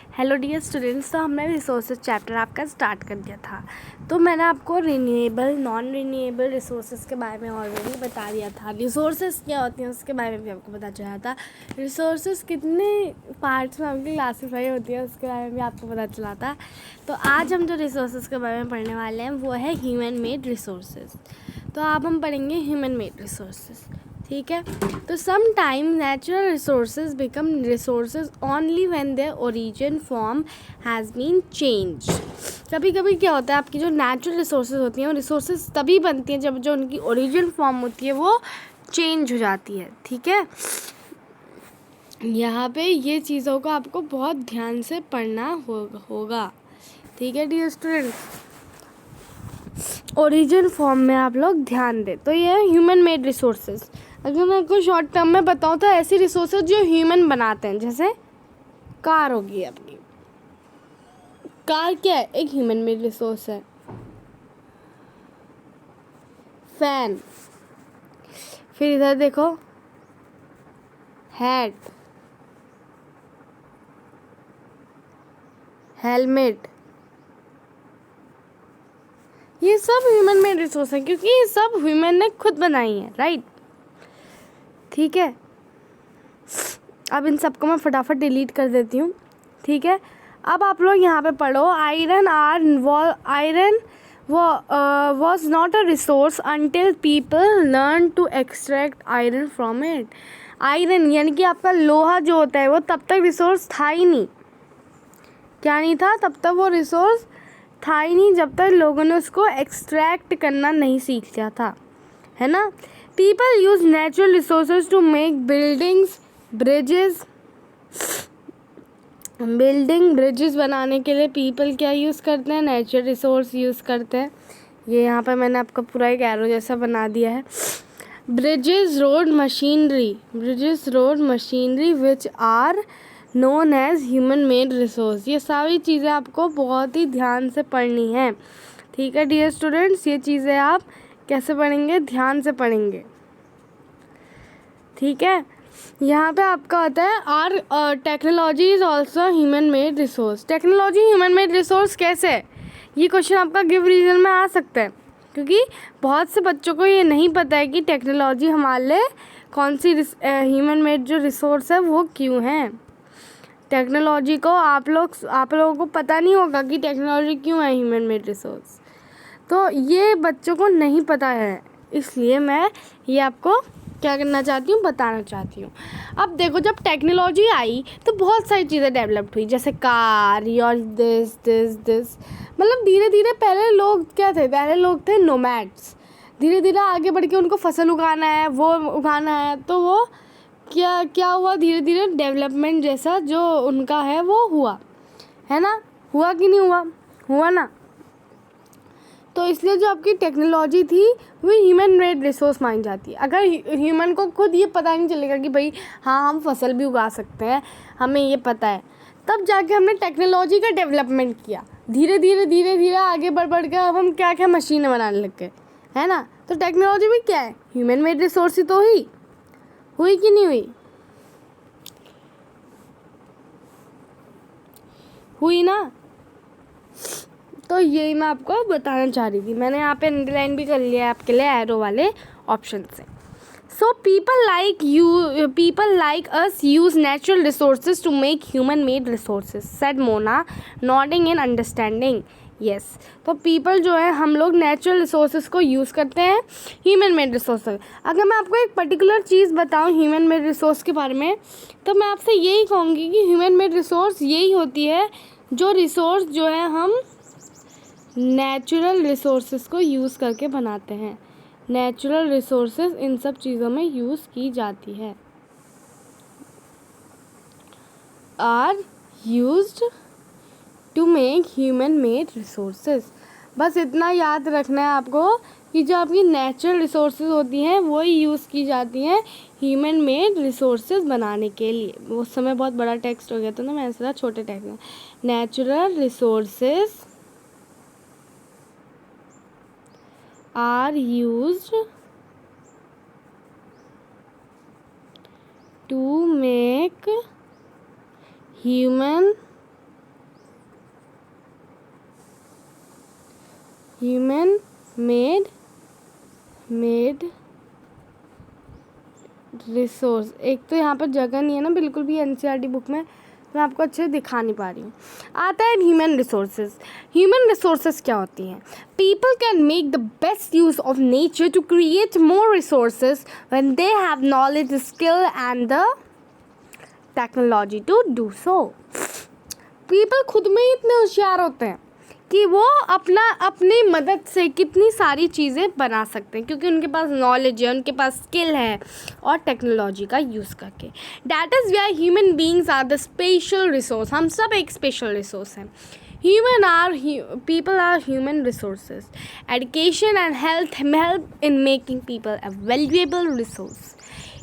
Hello dear students, तो हमने resources chapter आपका स्टार्ट कर दिया था। तो मैंने आपको रिन्यूएबल नॉन रिन्यूएबल रिसोर्सेज के बारे में ऑलरेडी बता दिया था। रिसोर्सेज क्या होती हैं उसके बारे में भी आपको पता चला था। रिसोर्सेज कितने पार्ट्स में आपकी क्लासीफाई होती है उसके बारे में भी आपको पता चला था। तो आज हम जो रिसोर्सेज के बारे में पढ़ने वाले हैं वो है ह्यूमन मेड रिसोर्सेज। तो अब हम पढ़ेंगे ह्यूमन मेड रिसोर्सेज, ठीक है। तो some time natural resources become resources only when their origin form has been change. कभी कभी क्या होता है, आपकी जो नेचुरल रिसोर्सेज होती हैं वो रिसोर्सेज तभी बनती हैं जब जो उनकी ओरिजिन फॉर्म होती है वो चेंज हो जाती है, ठीक है। यहाँ पे ये चीज़ों को आपको बहुत ध्यान से पढ़ना होगा, ठीक है डियर स्टूडेंट। ओरिजिन फॉर्म में आप लोग ध्यान दें। तो ये है ह्यूमन मेड रिसोर्सेज। अगर मैं आपको शॉर्ट टर्म में बताऊँ तो ऐसी रिसोर्सेज जो ह्यूमन बनाते हैं, जैसे कार होगी अपनी। कार क्या है? एक ह्यूमन मेड रिसोर्स है। फैन, फिर इधर देखो हैट, हेलमेट, ये सब ह्यूमन मेड रिसोर्स हैं क्योंकि ये सब ह्यूमन ने खुद बनाई है, राइट, ठीक है। अब इन सबको मैं फटाफट डिलीट कर देती हूँ, ठीक है। अब आप लोग यहाँ पे पढ़ो, iron was not a resource until people learn to extract iron from it. Iron यानी कि आपका लोहा जो होता है वो तब तक रिसोर्स था ही नहीं। क्या नहीं था? तब तक वो रिसोर्स था ही नहीं जब तक लोगों ने उसको एक्सट्रैक्ट करना नहीं सीख लिया था, है ना। People use natural resources to make bridges बनाने के लिए पीपल क्या यूज़ करते हैं? नेचुरल रिसोर्स यूज़ करते हैं। ये यहाँ पर मैंने आपका पूरा एक एरो जैसा बना दिया है। Bridges road machinery which are known as human made resource. ये सारी चीज़ें आपको बहुत ही ध्यान से पढ़नी है, ठीक है डियर स्टूडेंट्स। ये चीज़ें आप कैसे पढ़ेंगे? ध्यान से पढ़ेंगे, ठीक है। यहाँ पे आपका होता है are technology is also human made resource. Technology human made resource कैसे है? ये क्वेश्चन आपका गिव रीजन में आ सकता है क्योंकि बहुत से बच्चों को ये नहीं पता है कि टेक्नोलॉजी हमारे लिए कौन सी ह्यूमन मेड जो रिसोर्स है वो क्यों है। टेक्नोलॉजी को आप लोगों को पता नहीं होगा कि टेक्नोलॉजी क्यों है ह्यूमन मेड रिसोर्स। तो ये बच्चों को नहीं पता है, इसलिए मैं ये आपको क्या करना चाहती हूँ, बताना चाहती हूँ। अब देखो, जब टेक्नोलॉजी आई तो बहुत सारी चीज़ें डेवलप्ड हुई, जैसे कार और दिस मतलब धीरे धीरे पहले लोग क्या थे? पहले लोग थे नोमैड्स। धीरे धीरे आगे बढ़ के उनको फसल उगाना है, वो उगाना है, तो वो क्या हुआ? धीरे धीरे डेवलपमेंट जैसा जो उनका है वो हुआ, है ना। हुआ कि नहीं हुआ? हुआ ना। तो इसलिए जो आपकी टेक्नोलॉजी थी वो ह्यूमन मेड रिसोर्स मानी जाती है। अगर ह्यूमन को खुद ये पता नहीं चलेगा कि भाई हाँ हम फसल भी उगा सकते हैं, हमें ये पता है, तब जाके हमने टेक्नोलॉजी का डेवलपमेंट किया। धीरे धीरे आगे बढ़ कर अब हम क्या क्या मशीनें बनाने लग गए, है ना। तो टेक्नोलॉजी भी क्या है? ह्यूमन मेड रिसोर्स ही तो हुई कि नहीं हुई ना। तो यही मैं आपको बताना चाह रही थी। मैंने यहाँ पे अंडरलाइन भी कर लिया है आपके लिए एरो वाले ऑप्शन से। So people like us use natural resources to make human made resources, said Mona nodding in understanding. Yes, तो पीपल जो है हम लोग नेचुरल रिसोर्सेज को यूज़ करते हैं ह्यूमन मेड रिसोर्सेज। अगर मैं आपको एक पर्टिकुलर चीज़ बताऊँ ह्यूमन मेड रिसोर्स के बारे में, तो मैं आपसे यही कहूँगी कि ह्यूमन मेड रिसोर्स यही होती है जो रिसोर्स जो है हम नेचुरल रिसोर्सेज को यूज़ करके बनाते हैं। नेचुरल रिसोर्सेज इन सब चीज़ों में यूज़ की जाती है, are used to make human made resources. बस इतना याद रखना है आपको कि जो आपकी नेचुरल रिसोर्सेज होती हैं वो ही यूज़ की जाती हैं ह्यूमन मेड रिसोर्सेज बनाने के लिए। उस समय बहुत बड़ा टेक्स्ट हो गया था ना, मैं ऐसा छोटे टेक्स्ट में। Natural resources are used to make human human made resource. एक तो यहाँ पर जगह नहीं है ना बिल्कुल भी एनसीईआरटी बुक में, मैं आपको अच्छे से दिखा नहीं पा रही हूँ। आता है ह्यूमन रिसोर्सेज। ह्यूमन रिसोर्सेज क्या होती हैं? People can make the best use of nature to create more resources when they have knowledge, skill and the technology to do so. People खुद में ही इतने होशियार होते हैं कि वो अपनी मदद से कितनी सारी चीज़ें बना सकते हैं, क्योंकि उनके पास नॉलेज है, उनके पास स्किल है और टेक्नोलॉजी का यूज़ करके। That is why human beings are the special resource. हम सब एक स्पेशल रिसोर्स हैं। People are human resources. Education and health help in making people a valuable resource,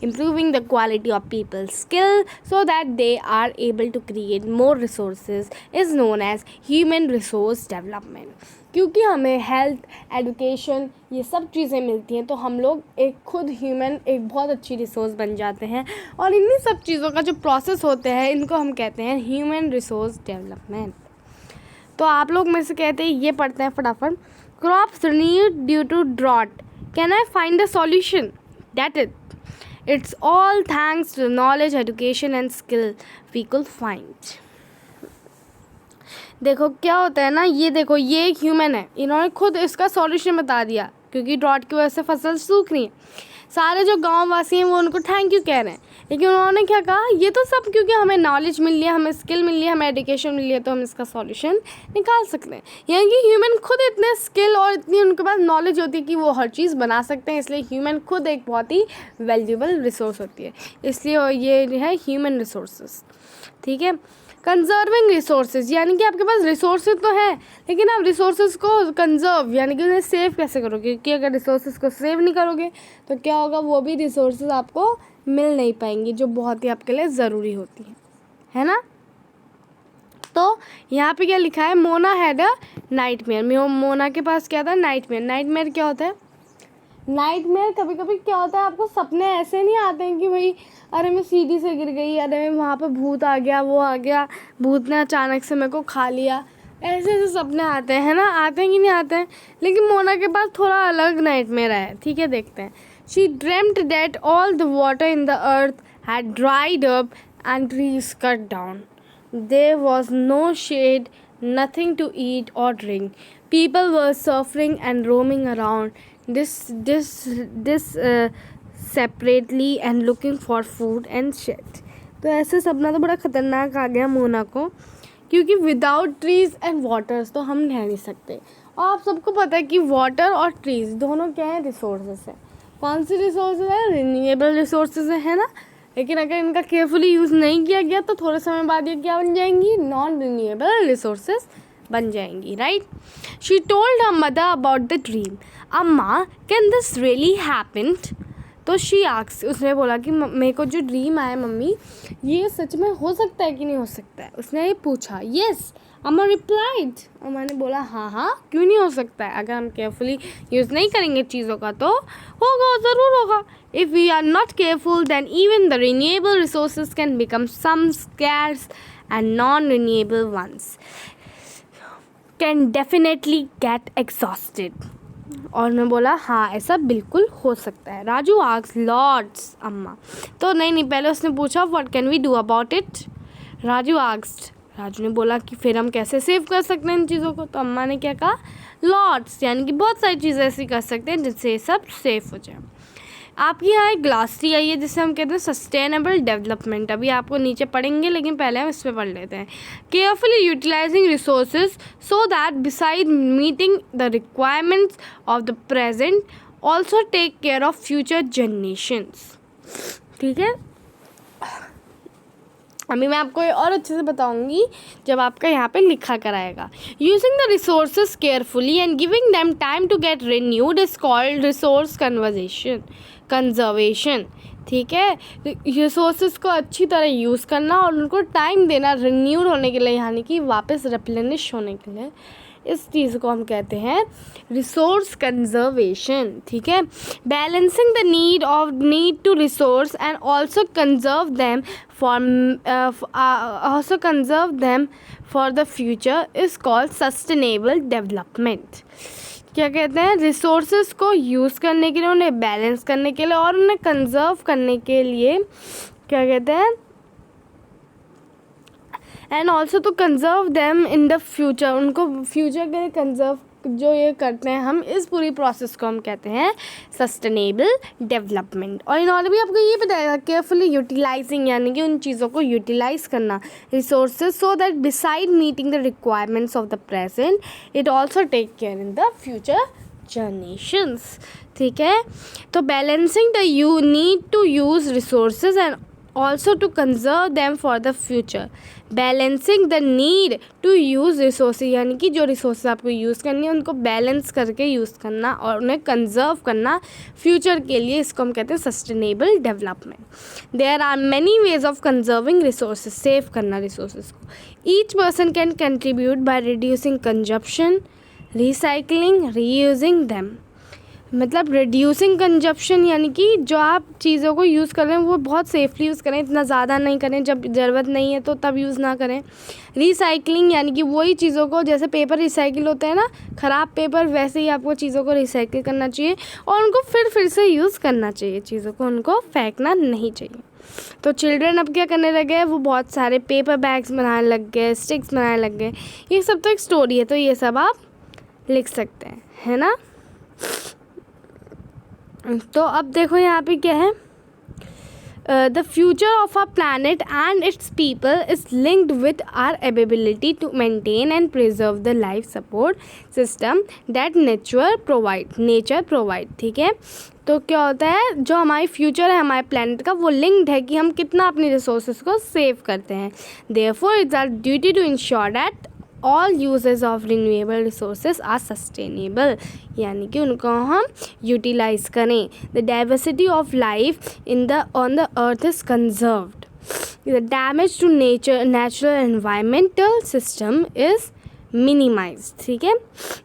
improving the quality of people's skill so that they are able to create more resources is known as human resource development. क्योंकि हमें health, education ये सब चीज़ें मिलती हैं तो हम लोग एक बहुत अच्छी रिसोर्स बन जाते हैं, और इन्हीं सब चीज़ों का जो प्रोसेस होते हैं इनको हम कहते हैं ह्यूमन रिसोर्स डेवलपमेंट। तो आप लोग में से कहते हैं ये पढ़ते हैं फटाफट। Crops renewed due to drought, can I find the solution? That it's all thanks to knowledge, education and skill we could find. देखो क्या होता है ना, ये देखो ये एक ह्यूमन है, इन्होंने खुद इसका सॉल्यूशन बता दिया, क्योंकि ड्रॉट की वजह से फसल सूख रही है। सारे जो गाँव वासी हैं वो उनको थैंक यू कह रहे हैं, लेकिन उन्होंने क्या कहा, ये तो सब क्योंकि हमें नॉलेज मिल लिया, हमें स्किल मिल लिया, हमें एजुकेशन मिल लिया, तो हम इसका सॉल्यूशन निकाल सकते हैं। यानी कि ह्यूमन खुद इतने स्किल और इतनी उनके पास नॉलेज होती है कि वो हर चीज़ बना सकते हैं, इसलिए ह्यूमन खुद एक बहुत ही वैल्यूएबल रिसोर्स होती है, इसलिए ये है ह्यूमन रिसोर्सेज। ठीक है। कंजर्विंग रिसोर्सेज, यानी कि आपके पास रिसोर्सेज तो हैं, लेकिन आप रिसोर्सेज को कंजर्व यानी कि उन्हें सेव कैसे करोगे, क्योंकि अगर रिसोर्सेज को सेव नहीं करोगे तो क्या होगा, वो भी रिसोर्सेज आपको मिल नहीं पाएंगी जो बहुत ही आपके लिए ज़रूरी होती है ना। तो यहाँ पे क्या लिखा है, Mona had a nightmare. Mona के पास क्या था, नाइटमेयर। नाइटमेयर क्या होता है? नाइटमेयर कभी कभी क्या होता है, आपको सपने ऐसे नहीं आते हैं कि भाई अरे मैं सीढ़ी से गिर गई, अरे मैं वहाँ पे भूत आ गया, वो आ गया, भूत ने अचानक से मेरे को खा लिया, ऐसे ऐसे सपने आते हैं ना, आते हैं कि नहीं आते हैं। लेकिन मोना के पास थोड़ा अलग नाइटमेयर है। ठीक है, देखते हैं। She dreamed that all the water in the earth had dried up and trees cut down, there was no shade, nothing to eat or drink, people were suffering and roaming around this separately and looking for food and shit। तो ऐसे सपना तो बड़ा ख़तरनाक आ गया मोना को, क्योंकि without trees and waters तो हम रह नहीं सकते। और आप सबको पता है कि वाटर और ट्रीज़ दोनों क्या है, रिसोर्सेज है। कौन सी रिसोर्सेज है? रिन्यूएबल रिसोर्सेज है ना। लेकिन अगर इनका केयरफुली यूज़ नहीं किया गया तो थोड़े समय बाद ये क्या बन जाएंगी, नॉन रिन्यूएबल रिसोर्सेज बन जाएंगी, right. She told her mother about the dream, अम्मा कैन दिस रियली हैपेंड? तो शी आस्क्ड, उसने बोला कि मेरे को जो ड्रीम आया मम्मी, ये सच में हो सकता है कि नहीं हो सकता है? उसने ये पूछा। येस, अम्मा रिप्लाइड। अम्मा ने बोला हाँ हाँ क्यों नहीं हो सकता है, अगर हम केयरफुली यूज़ नहीं करेंगे चीज़ों का तो होगा, ज़रूर होगा। If we are not careful then even the renewable resources can become some scarce and non renewable ones can definitely get exhausted. और मैं बोला हाँ ऐसा बिल्कुल हो सकता है। राजू आस्क्ड लॉट्स अम्मा, तो नहीं पहले उसने पूछा what can we do about it. Raju ने बोला कि फिर हम कैसे सेव कर सकते हैं इन चीज़ों को। तो अम्मा ने क्या कहा, लॉट्स, यानी कि बहुत सारी चीज़ें ऐसी कर सकते हैं जिससे ये सब सेफ हो जाए। आपके यहाँ एक ग्लासरी आई है जिसे हम कहते हैं सस्टेनेबल डेवलपमेंट। अभी आपको नीचे पढ़ेंगे, लेकिन पहले हम इस पर पढ़ लेते हैं। Carefully utilising resources so that beside meeting the requirements of the present also take care of future generations. ठीक है, अभी मैं आपको और अच्छे से बताऊंगी जब आपका यहाँ पे लिखा कराएगा। Using the resources carefully and giving them time to get renewed is called resource conservation. ठीक है, रिसोर्सेज को अच्छी तरह यूज़ करना और उनको टाइम देना रिन्यूड होने के लिए, यानी कि वापस रिप्लेनिश होने के लिए, इस चीज़ को हम कहते हैं रिसोर्स कंजर्वेशन। ठीक है, balancing the need to resource and also conserve them for the future is called sustainable development. क्या कहते हैं, रिसोर्सेज को यूज़ करने के लिए, उन्हें बैलेंस करने के लिए और उन्हें कंजर्व करने के लिए, क्या कहते हैं, and also to conserve them in the future, उनको फ्यूचर के लिए कंजर्व जो ये करते हैं हम, इस पूरी प्रोसेस को हम कहते हैं सस्टेनेबल डेवलपमेंट। और इन्होंने भी आपको ये बताया केयरफुली यूटिलाइजिंग, यानी कि उन चीज़ों को यूटिलाइज करना, resources, so that beside meeting the requirements of the present it also take care in the future generations. ठीक है, तो balancing the you need to use resources and also to conserve them for the future, balancing the need to use resources, यानी कि जो resource आपको use करनी है उनको बैलेंस करके यूज़ करना और उन्हें कंजर्व करना फ्यूचर के लिए, इसको हम कहते हैं sustainable development. There are many ways of conserving resources, save करना रिसोर्सेज को। Each person can contribute by reducing consumption, recycling, reusing them. मतलब रिड्यूसिंग कंजप्शन यानी कि जो आप चीज़ों को यूज़ कर रहे हैं वो बहुत सेफली यूज़ करें, इतना ज़्यादा नहीं करें, जब ज़रूरत नहीं है तो तब यूज़ ना करें। रिसाइकलिंग यानी कि वही चीज़ों को, जैसे पेपर रिसाइकिल होता है ना, ख़राब पेपर, वैसे ही आपको चीज़ों को रिसाइकिल करना चाहिए और उनको फिर से यूज़ करना चाहिए, चीज़ों को उनको फेंकना नहीं चाहिए। तो चिल्ड्रन अब क्या करने लगे हैं, वो बहुत सारे पेपर बैग्स बनाने लग गए, स्टिक्स बनाने लग गए। ये सब तो एक स्टोरी है, तो ये सब आप लिख सकते हैं, है ना। तो अब देखो यहाँ पे क्या है, the future of our planet and its people is linked with our ability to maintain and preserve the life support system that nature provide. ठीक है, तो क्या होता है, जो हमारी फ्यूचर है हमारे प्लानट का, वो लिंक्ड है कि हम कितना अपनी रिसोर्सेज को सेव करते हैं। Therefore it's our duty to ensure that all uses of renewable resources are sustainable, यानी कि उनको हम यूटिलाइज करें। The diversity of life on the earth is conserved, the damage to natural environmental system is minimise. ठीक है,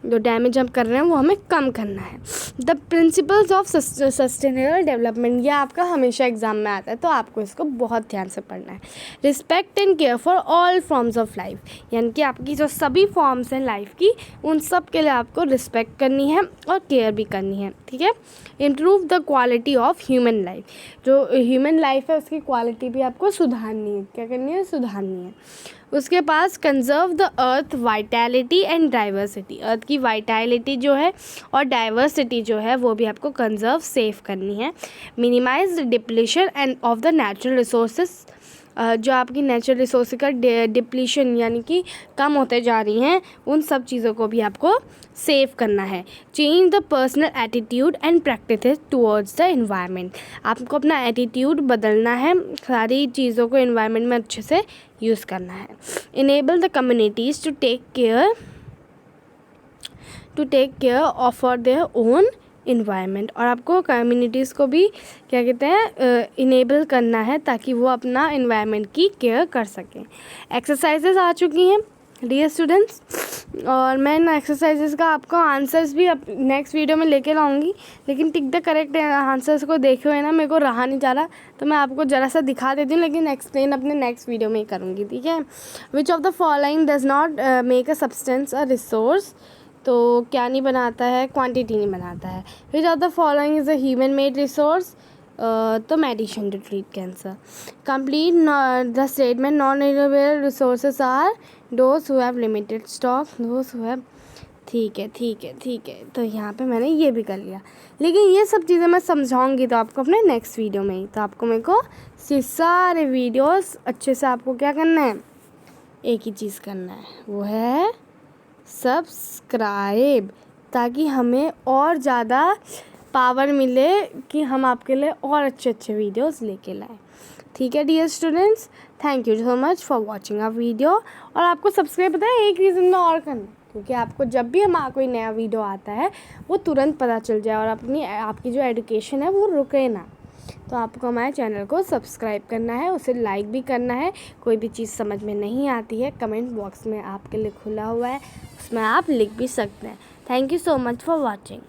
जो damage हम कर रहे हैं वो हमें कम करना है। The principles of sustainable development, ये आपका हमेशा एग्जाम में आता है, तो आपको इसको बहुत ध्यान से पढ़ना है। Respect and care for all forms of life, यानी कि आपकी जो सभी फॉर्म्स हैं लाइफ की, उन सब के लिए आपको रिस्पेक्ट करनी है और केयर भी करनी है। ठीक है, improve the quality of human life, जो ह्यूमन लाइफ है उसकी क्वालिटी भी आपको सुधारनी है। क्या करनी है, सुधारनी है। उसके पास conserve the earth vitality and diversity, earth की वाइटैलिटी जो है और डाइवर्सिटी जो है वो भी आपको कंजर्व सेव करनी है। Minimise the depletion and of the natural resources, जो आपकी नेचुरल रिसोर्स का डिप्लीशन यानी कि कम होते जा रही हैं, उन सब चीज़ों को भी आपको सेव करना है। Change the personal attitude and practices towards the environment, आपको अपना एटीट्यूड बदलना है, सारी चीज़ों को एनवायरनमेंट में अच्छे से यूज़ करना है। Enable the communities to take care of their own environment, और आपको कम्युनिटीज़ को भी क्या कहते हैं इनेबल करना है ताकि वो अपना इन्वायरमेंट की केयर कर सकें। एक्सरसाइजेस आ चुकी हैं डियर स्टूडेंट्स, और मैं इन एक्सरसाइजेस का आपको आंसर्स भी अब नेक्स्ट वीडियो में लेके लाऊंगी, लेकिन टिक द करेक्ट आंसर्स को देखे हुए ना मेरे को रहा नहीं जा रहा, तो मैं आपको ज़रा सा दिखा देती हूँ, लेकिन एक्सप्लेन अपने नेक्स्ट वीडियो में ही करूँगी। ठीक है, which of the following does not make a substance a resource, तो क्या नहीं बनाता है, क्वांटिटी नहीं बनाता है। Which of the following is a human made resource, तो medicine to treat cancer. Complete the statement, non renewable resources are those who have limited stock, those who have. ठीक है, तो यहाँ पे मैंने ये भी कर लिया, लेकिन ये सब चीज़ें मैं समझाऊंगी तो आपको अपने नेक्स्ट वीडियो में ही। तो आपको मेरे को सारे वीडियोस अच्छे से आपको क्या करना है, एक ही चीज़ करना है, वो है सब्सक्राइब, ताकि हमें और ज़्यादा पावर मिले कि हम आपके लिए और अच्छे वीडियोस लेके लाएं। ठीक है dear students, thank you so much for watching our video. और आपको सब्सक्राइब पता है एक रीज़न में और करना, क्योंकि आपको जब भी हमारा कोई नया वीडियो आता है वो तुरंत पता चल जाए और आपकी जो एजुकेशन है वो रुके ना। तो आपको हमारे चैनल को सब्सक्राइब करना है, उसे लाइक भी करना है। कोई भी चीज़ समझ में नहीं आती है, कमेंट बॉक्स में आपके लिए खुला हुआ है, उसमें आप लिख भी सकते हैं। Thank you so much for watching.